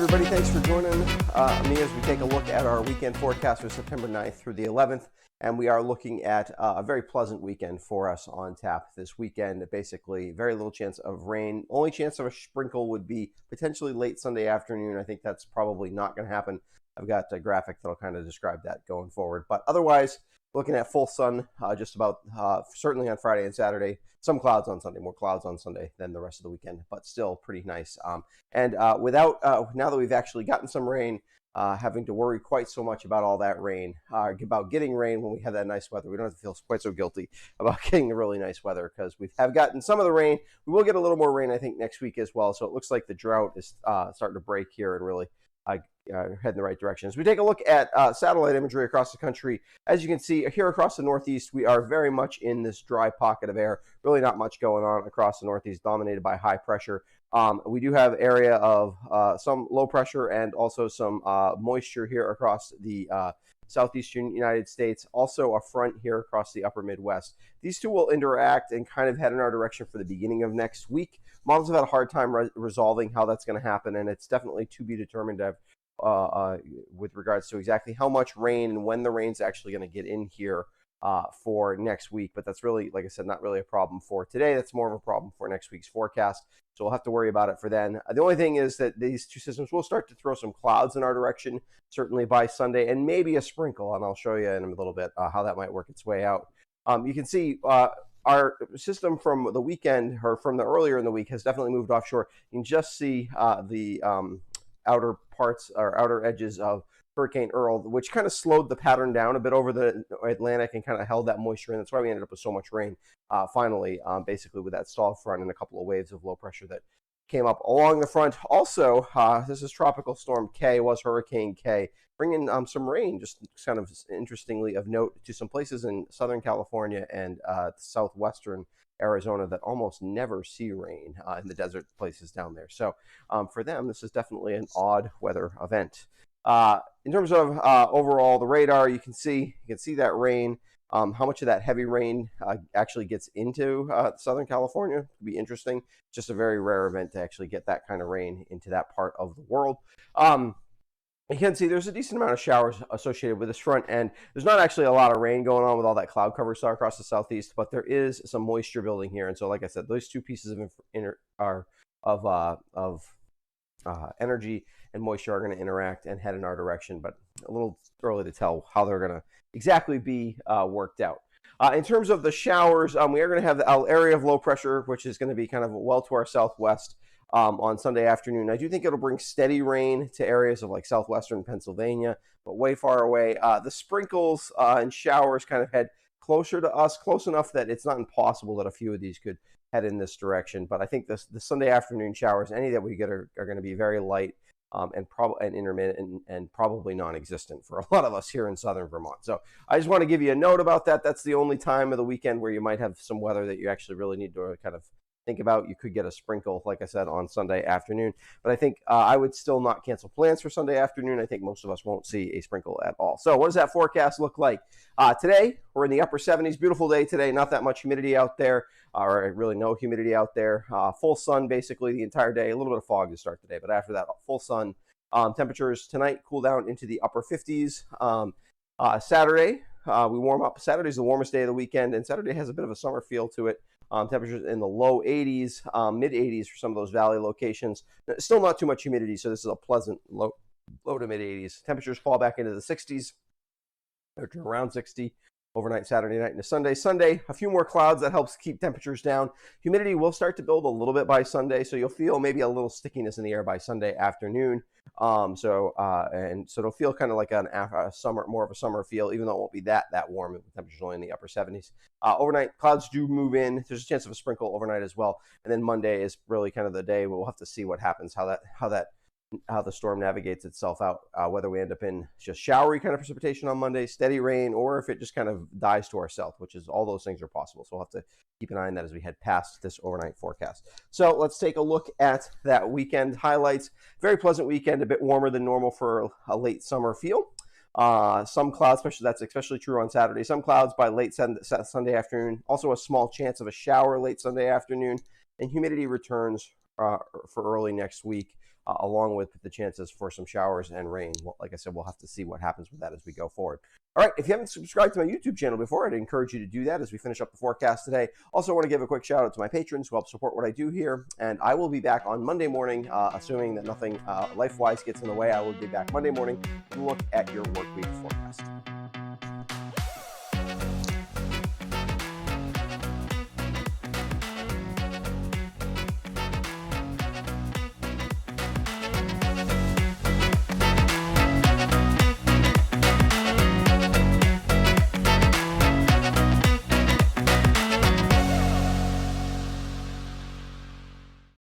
everybody. Thanks for joining me as we take a look at our weekend forecast for September 9th through the 11th. And we are looking at a very pleasant weekend for us on tap this weekend. Basically, very little chance of rain. Only chance of a sprinkle would be potentially late Sunday afternoon. I think that's probably not going to happen. I've got a graphic that'll kind of describe that going forward. But otherwise, looking at full sun just about certainly on Friday and Saturday. Some clouds on Sunday, more clouds on Sunday than the rest of the weekend, but still pretty nice. Without now that we've actually gotten some rain, having to worry quite so much about all that rain, about getting rain when we have that nice weather. We don't have to feel quite so guilty about getting the really nice weather because we have gotten some of the rain. We will get a little more rain, I think, next week as well. So it looks like the drought is starting to break here and really head in the right direction. As we take a look at satellite imagery across the country, as you can see here across the Northeast, we are very much in this dry pocket of air. Really not much going on across the Northeast, dominated by high pressure. We do have area of some low pressure and also some moisture here across the southeastern United States. Also a front here across the upper Midwest. These two will interact and kind of head in our direction for the beginning of next week. Models have had a hard time resolving how that's going to happen, and it's definitely to be determined with regards to exactly how much rain and when the rain's actually going to get in here for next week. But that's really, like I said, not really a problem for today. That's more of a problem for next week's forecast. So we'll have to worry about it for then. The only thing is that these two systems will start to throw some clouds in our direction, certainly by Sunday, and maybe a sprinkle. And I'll show you in a little bit how that might work its way out. You can see our system from the weekend, or from the earlier in the week, has definitely moved offshore. You can just see the outer parts or outer edges of Hurricane Earl, which kind of slowed the pattern down a bit over the Atlantic and kind of held that moisture in. That's why we ended up with so much rain finally, basically with that stall front and a couple of waves of low pressure that came up along the front. Also, this is Tropical Storm K, was Hurricane K, bringing some rain, just kind of interestingly of note, to some places in Southern California and southwestern Arizona that almost never see rain in the desert places down there. So for them, this is definitely an odd weather event. In terms of overall the radar, you can see that rain. How much of that heavy rain actually gets into Southern California would be interesting. Just a very rare event to actually get that kind of rain into that part of the world. You can see there's a decent amount of showers associated with this front, and there's not actually a lot of rain going on with all that cloud cover saw across the southeast, but there is some moisture building here. And so, like I said, those two pieces of energy and moisture are going to interact and head in our direction, but a little early to tell how they're going to exactly be worked out. In terms of the showers, we are going to have the area of low pressure, which is going to be kind of well to our southwest on Sunday afternoon. I do think it'll bring steady rain to areas of like southwestern Pennsylvania, but way far away. The sprinkles and showers kind of head closer to us, close enough that it's not impossible that a few of these could head in this direction. But I think the Sunday afternoon showers, any that we get are going to be very light and intermittent and probably non-existent for a lot of us here in southern Vermont. So I just want to give you a note about that. That's the only time of the weekend where you might have some weather that you actually really need to kind of think about. You could get a sprinkle, like I said, on Sunday afternoon. But I think I would still not cancel plans for Sunday afternoon. I think most of us won't see a sprinkle at all. So what does that forecast look like? Today, we're in the upper 70s. Beautiful day today. Not that much humidity out there, or really no humidity out there. Full sun basically the entire day. A little bit of fog to start the day, but after that, full sun. Temperatures tonight cool down into the upper 50s. Saturday, we warm up. Saturday's the warmest day of the weekend, and Saturday has a bit of a summer feel to it. Temperatures in the low 80s, mid 80s for some of those valley locations. Still not too much humidity, so this is a pleasant low to mid 80s. Temperatures fall back into the 60s, or around 60 overnight Saturday night into Sunday. Sunday, a few more clouds that helps keep temperatures down. Humidity will start to build a little bit by Sunday, so you'll feel maybe a little stickiness in the air by Sunday afternoon. So it'll feel kind of like a summer, more of a summer feel, even though it won't be that warm. The temperature's only in the upper 70s. Overnight, clouds do move in. There's a chance of a sprinkle overnight as well. And then Monday is really kind of the day. We'll have to see what happens, how the storm navigates itself out, whether we end up in just showery kind of precipitation on Monday, steady rain, or if it just kind of dies to our south, which is all those things are possible. So we'll have to keep an eye on that as we head past this overnight forecast. So let's take a look at that weekend highlights. Very pleasant weekend, a bit warmer than normal for a late summer feel. Some clouds, that's especially true on Saturday. Some clouds by late Sunday afternoon. Also a small chance of a shower late Sunday afternoon. And humidity returns for early next week. along with the chances for some showers and rain. Well, like I said, we'll have to see what happens with that as we go forward. All right, if you haven't subscribed to my YouTube channel before, I'd encourage you to do that as we finish up the forecast today. Also, I want to give a quick shout out to my patrons who help support what I do here. And I will be back on Monday morning, assuming that nothing life-wise gets in the way. I will be back Monday morning to look at your work week forecast.